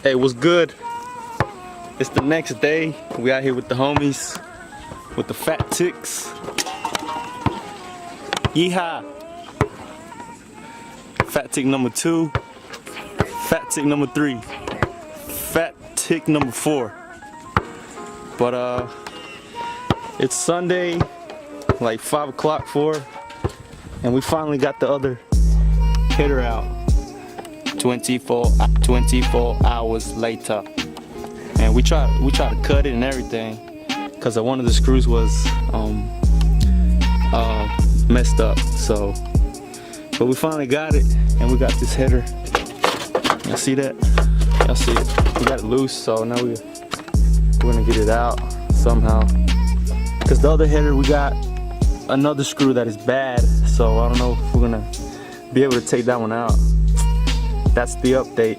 Hey, what's good? It's the next day. We out here with the homies, with the fat ticks. Yeehaw! Fat tick number 2, fat tick number 3, fat tick number 4. But it's Sunday, like 5 o'clock, 4, and we finally got the other hitter out. 24 hours later, and we tried to cut it and everything because one of the screws was messed up. So, but we finally got it, and we got this header. Y'all see that? Y'all see it? We got it loose, so now we're gonna get it out somehow. Because the other header, we got another screw that is bad, so I don't know if we're gonna be able to take that one out. That's the update.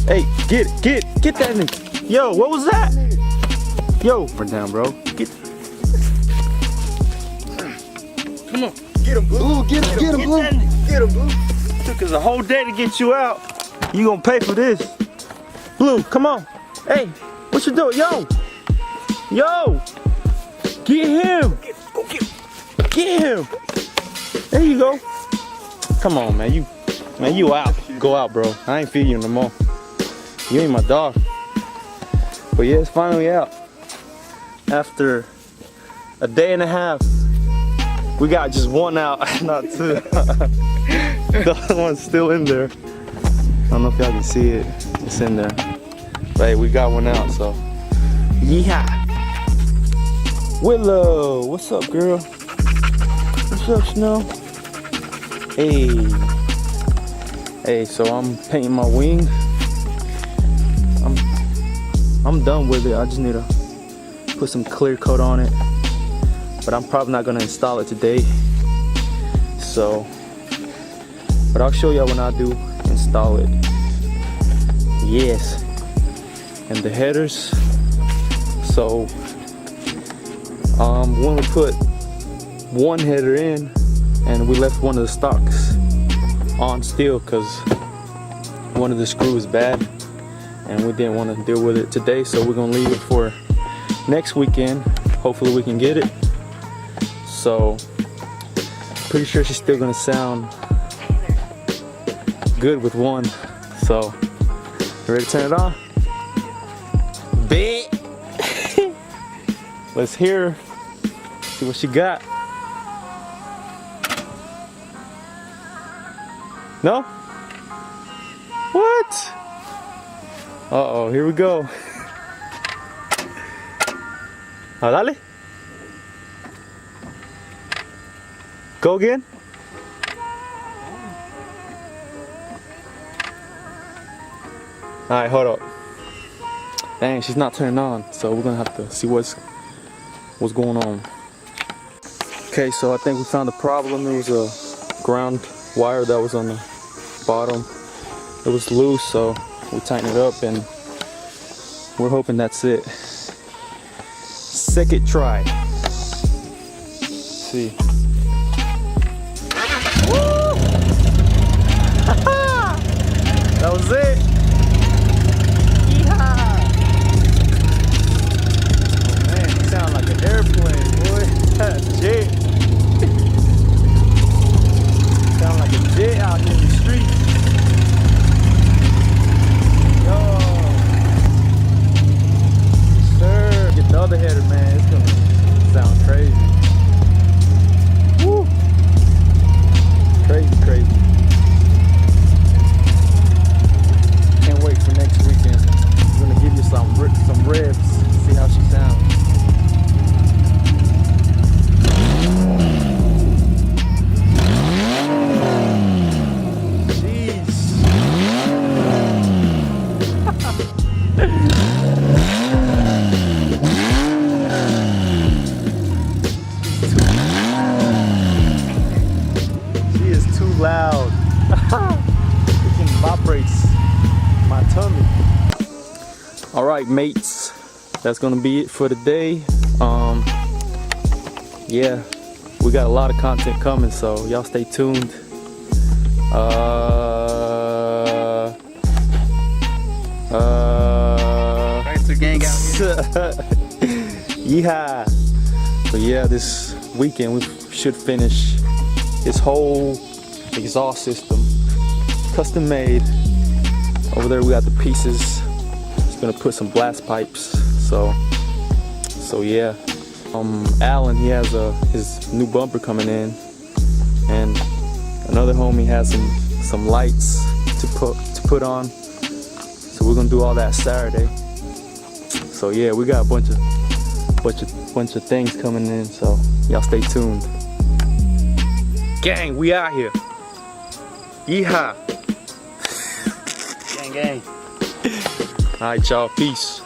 Hey, get that nigga. Yo, what was that? Yo, we're down, bro. Come on, get him, Blue. Get him, Blue. Get him, Blue. Took us a whole day to get you out. You gonna pay for this, Blue? Come on. Hey, what you doing, yo? Get him. Get him. There you go. Come on, man. You out. Go out, bro. I ain't feeding you no more. You ain't my dog. But yeah, it's finally out. After a day and a half, we got just one out, not two. The other one's still in there. I don't know if y'all can see it. It's in there. But hey, we got one out, so. Yeehaw. Willow, what's up, girl? What's up, Snow? Hey, so I'm painting my wing. I'm done with it. I just need to put some clear coat on it, but I'm probably not gonna install it today. So, but I'll show y'all when I do install it. Yes, and the headers. So, when we put one header in, and we left one of the stocks on still because one of the screws is bad and we didn't want to deal with it today, so we're gonna leave it for next weekend. Hopefully we can get it. So pretty sure she's still gonna sound good with one. So ready to turn it on? Bet. Let's hear her. See what she got. No? What? Uh-oh, here we go. Oh, dale. Go again. Alright, hold up. Dang, she's not turning on, so we're gonna have to see what's going on. Okay, so I think we found the problem. It was a ground wire that was on the bottom. It was loose, so we tightened it up and we're hoping that's it. Second try. Let's see. Woo! That was it. Yeehaw! Oh man, you sound like an airplane, boy. Jet. Sound like a jet out here in the street. Yo. Yes, sir. Get the other header, man. It's gonna sound crazy. Woo. Crazy. Can't wait for next weekend. I'm gonna give you some ribs. See how she sounds. She is too loud. It can vibrate my tummy. All right, mates, that's gonna be it for today. Yeah, we got a lot of content coming, so y'all stay tuned. Yeehaw. So yeah, this weekend we should finish this whole exhaust system, custom made. Over there we got the pieces. Just gonna put some blast pipes. So yeah. Alan, he has his new bumper coming in, and another homie has some lights to put on. So we're gonna do all that Saturday. So yeah, we got a bunch of things coming in. So y'all stay tuned. Gang, we out here. Yeehaw. Gang, gang. All right, y'all. Peace.